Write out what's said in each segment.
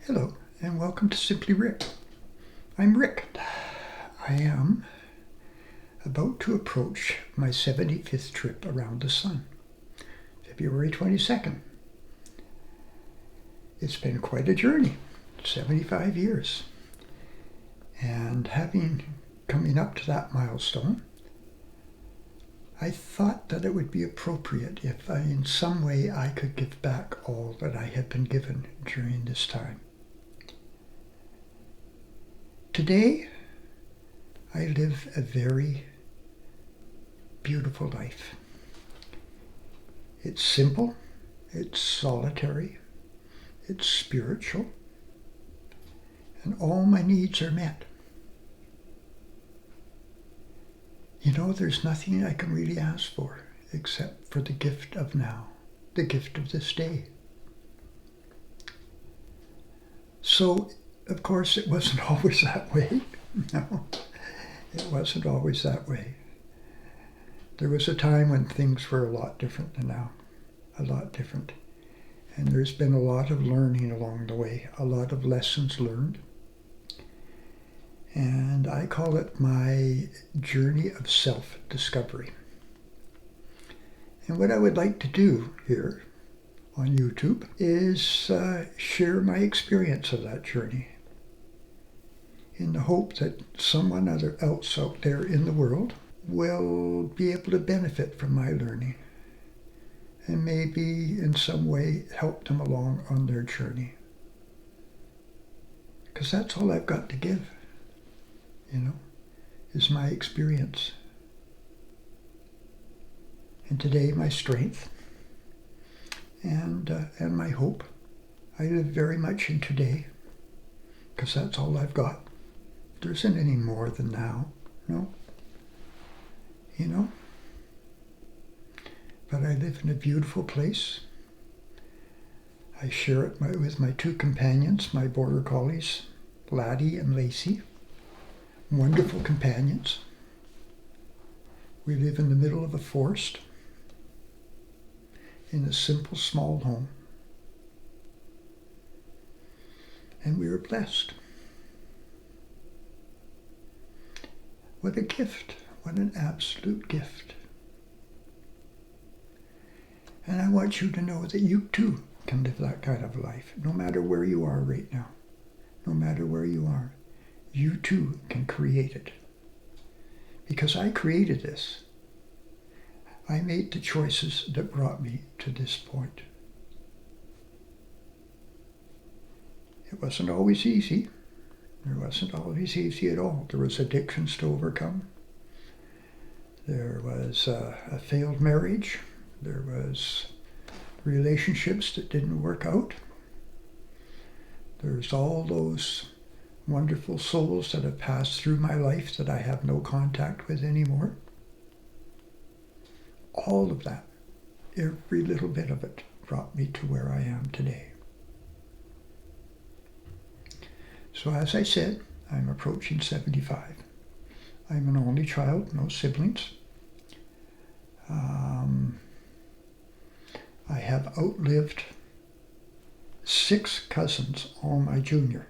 Hello, and welcome to Simply Rick. I'm Rick. I am about to approach my 75th trip around the sun, February 22nd. It's been quite a journey, 75 years. And coming up to that milestone, I thought that it would be appropriate if in some way I could give back all that I had been given during this time. Today, I live a very beautiful life. It's simple, it's solitary, it's spiritual, and all my needs are met. You know, there's nothing I can really ask for except for the gift of now, the gift of this day. So, of course, it wasn't always that way. No, it wasn't always that way. There was a time when things were a lot different than now, a lot different. And there's been a lot of learning along the way, a lot of lessons learned. And I call it my journey of self-discovery. And what I would like to do here on YouTube is share my experience of that journey in the hope that someone else out there in the world will be able to benefit from my learning and maybe in some way help them along on their journey. Because that's all I've got to give, is my experience. And today my strength and my hope. I live very much in today because that's all I've got. There isn't any more than now, no. But I live in a beautiful place. I share it with my two companions, my border collies, Laddie and Lacey. Wonderful companions. We live in the middle of a forest in a simple small home. And we are blessed. What a gift. What an absolute gift. And I want you to know that you too can live that kind of life, no matter where you are right now. No matter where you are. You too can create it. Because I created this. I made the choices that brought me to this point. It wasn't always easy. It wasn't always easy at all. There was addictions to overcome. There was a failed marriage. There was relationships that didn't work out. There's all those wonderful souls that have passed through my life that I have no contact with anymore. All of that, every little bit of it, brought me to where I am today. So as I said, I'm approaching 75. I'm an only child, no siblings. I have outlived 6 cousins, all my junior.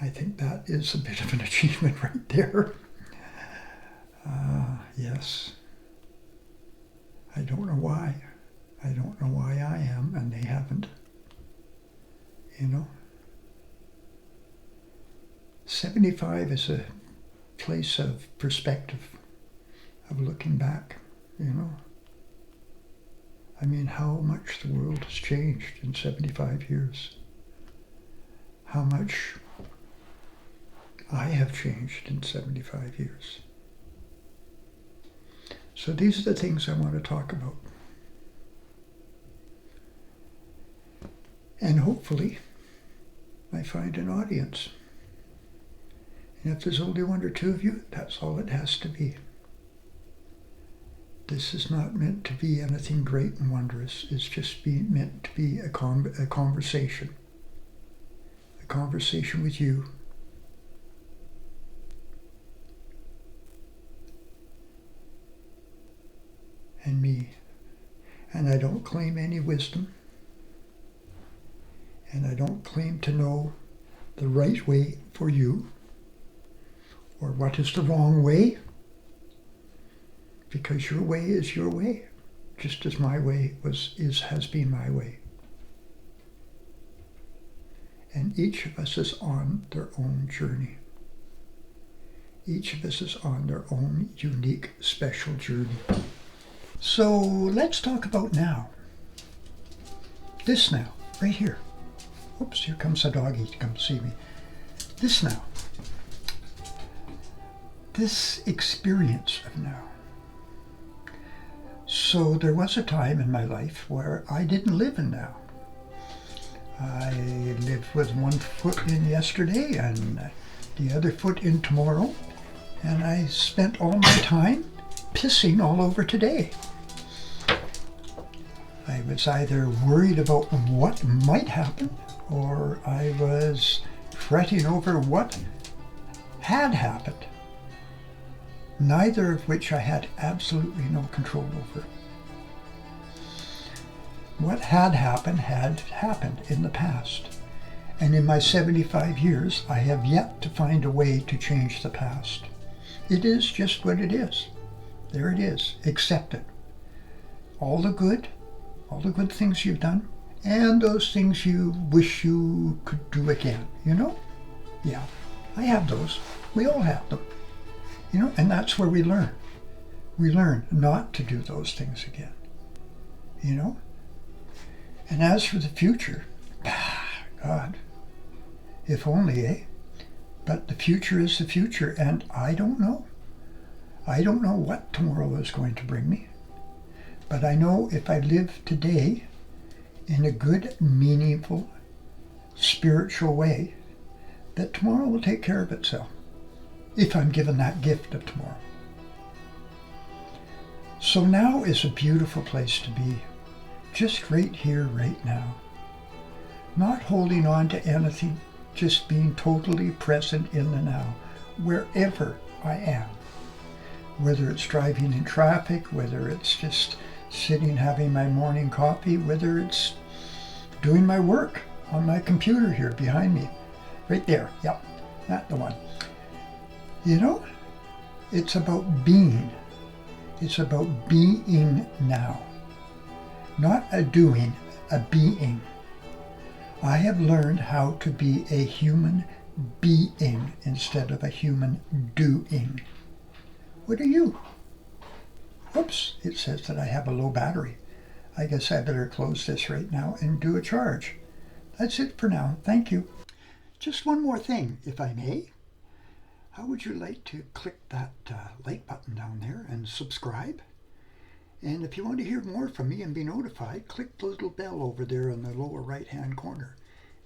I think that is a bit of an achievement right there. Yes. I don't know why. I don't know why I am and they haven't. 75 is a place of perspective, of looking back, I mean, how much the world has changed in 75 years. How much I have changed in 75 years. So these are the things I want to talk about. And hopefully, I find an audience. And if there's only 1 or 2 of you, that's all it has to be. This is not meant to be anything great and wondrous. It's just meant to be a conversation. A conversation with you. And me. And I don't claim any wisdom. And I don't claim to know the right way for you or what is the wrong way, because your way is your way, just as my way has been my way. And each of us is on their own journey. Each of us is on their own unique, special journey. So let's talk about now. This now, right here. Oops, here comes a doggy to come see me. This now. This experience of now. So there was a time in my life where I didn't live in now. I lived with one foot in yesterday and the other foot in tomorrow, and I spent all my time pissing all over today. I was either worried about what might happen, or I was fretting over what had happened, neither of which I had absolutely no control over. What had happened in the past. And in my 75 years, I have yet to find a way to change the past. It is just what it is. There it is. Accept it. All the good things you've done, and those things you wish you could do again, you know? Yeah, I have those. We all have them. You know, and that's where we learn. We learn not to do those things again. You know? And as for the future, God, if only, eh? But the future is the future, and I don't know. I don't know what tomorrow is going to bring me. But I know if I live today in a good, meaningful, spiritual way, that tomorrow will take care of itself, if I'm given that gift of tomorrow. So now is a beautiful place to be. Just right here, right now. Not holding on to anything, just being totally present in the now, wherever I am. Whether it's driving in traffic, whether it's just sitting having my morning coffee, whether it's doing my work on my computer here behind me. Right there, yep, that's the one. You know, it's about being. It's about being now. Not a doing, a being. I have learned how to be a human being instead of a human doing. What are you? Oops, it says that I have a low battery. I guess I better close this right now and do a charge. That's it for now. Thank you. Just one more thing, if I may. How would you like to click that like button down there and subscribe? And if you want to hear more from me and be notified, click the little bell over there in the lower right-hand corner,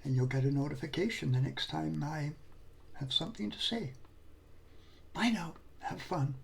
and you'll get a notification the next time I have something to say. Bye now. Have fun.